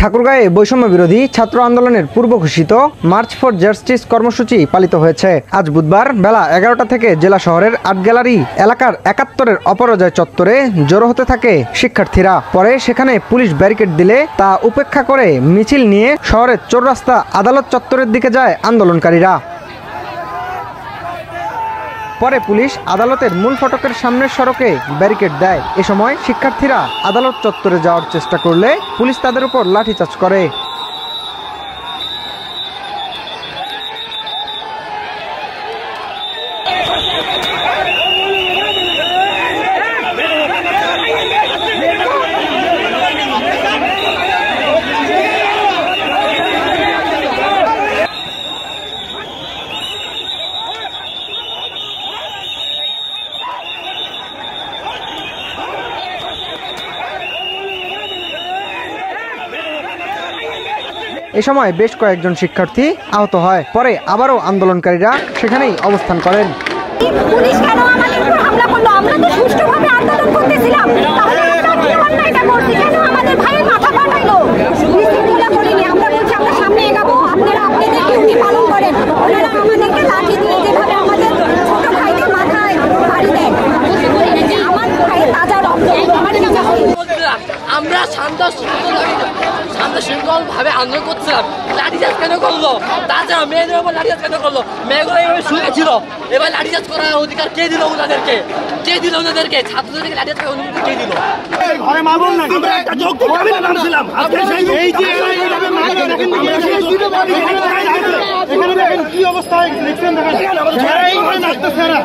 ঠাকুরগাঁয়ে বৈষম্য বিরোধী ছাত্র আন্দোলনের পূর্ব ঘোষিত মার্চ ফর জাস্টিস কর্মসূচি পালিত হয়েছে। আজ বুধবার বেলা 11টা থেকে জেলা শহরের আর্ট গ্যালারি এলাকার 71-এর অপরাজয় চত্বরে জড়ো হতে থাকে শিক্ষার্থীরা। পরে সেখানে পুলিশ ব্যারিকেড দিলে তা উপেক্ষা করে মিছিল নিয়ে শহরের চৌরাস্তা আদালত চত্বরের দিকে যায় আন্দোলনকারীরা। পরে পুলিশ আদালতের মূল ফটকের সামনের সড়কে ব্যারিকেড দেয়। এ সময় শিক্ষার্থীরা আদালত চত্বরে যাওয়ার চেষ্টা করলে পুলিশ তাদের উপর লাঠিচার্জ করে। এ সময় বেশ কয়েকজন শিক্ষার্থী আহত হয়। পরে আবারও আন্দোলনকারীরা সেখানেই অবস্থান করেন। পুলিশ কেন আমাদের উপর হামলা করলো? আমরা তো সুষ্ঠুভাবে আন্দোলন করতেছিলাম, তাহলে আমরা কি অন্যায়টা করছি? কেন আমাদের ভাইয়ের মাথা ফাটাইলো? বিশৃঙ্খলা করিনি, আমরা বলছি আমরা সামনে এগাবো, আপনারা আপনাদের ডিউটি পালন করেন। ওনারা আমাদেরকে লাঠি দিয়ে যেভাবে আমাদের ছোট ভাইদের মাথায় বাড়ি দেন, আমার ভাইয়ের তাজা রক্ত আমার আমরা শান্ত ভাবে আন্দোলন করছিলাম, লাঠিচার্জ কেন করলো? তাছাড়া মেয়েদের উপর লাঠিচার্জ কেন করলো? মেয়েগুলো এইভাবে শুয়েছিল, এবার লাঠিচার্জ করার অধিকার কে দিল ওনাদেরকে? কে দিল ওনাদেরকে? ছাত্রদেরকে লাঠিচার্জ করার অনুমতি কে দিল? ঘরে মা বল না, আমরা একটা যৌক্তিক দাবিতে নামছিলাম। আজকে এই যে এখানে দেখেন কি অবস্থা হয়েছে, দেখছেন? দেখেন আমাদের এই ঘরে নাচতেছে না।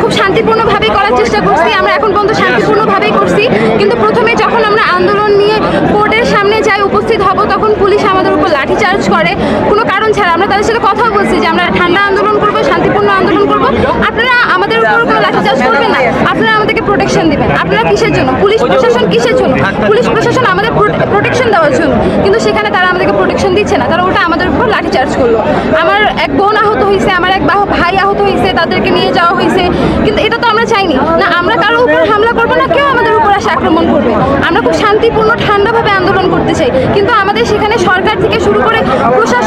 খুব শান্তিপূর্ণভাবে করার চেষ্টা করছি। আমরা এখন পর্যন্ত শান্তিপূর্ণভাবেই করছি, কিন্তু প্রথমে যখন আমরা আন্দোলন নিয়ে কোর্টের সামনে যাই, উপস্থিত হব, তখন পুলিশ আমাদের উপর লাঠিচার্জ করে কোনো কারণ ছাড়া। আমরা তাদের সাথে কথা বলছি যে আমরা ঠান্ডা আন্দোলন করব, শান্তিপূর্ণ আন্দোলন করব, আপনারা আমাদের উপর কোনো লাঠিচার্জ করবেন না, আপনারা আমাদেরকে প্রোটেকশন দিবেন। আপনারা কিসের জন্য? পুলিশ প্রশাসন কিসের জন্য? পুলিশ প্রশাসন আমাদের প্রোটেকশন দেওয়ার জন্য, কিন্তু সেখানে তারা আমাদেরকে প্রোটেকশন দিচ্ছে না, তারা ওটা আমাদের উপর লাঠিচার্জ করলো। আমার এক বোন আহত হয়েছে, আমার এক ভাই আহত হয়েছে, তাদেরকে নিয়ে যাওয়া হয়েছে, কিন্তু এটা তো আমরা চাইনি না। আমরা কারো উপর হামলা করবো না, কেউ আমাদের উপর আসে আক্রমণ করবে। আমরা খুব শান্তিপূর্ণ ঠান্ডাভাবে আন্দোলন করতে চাই, কিন্তু আমাদের সেখানে সরকার থেকে শুরু করে প্রশাসন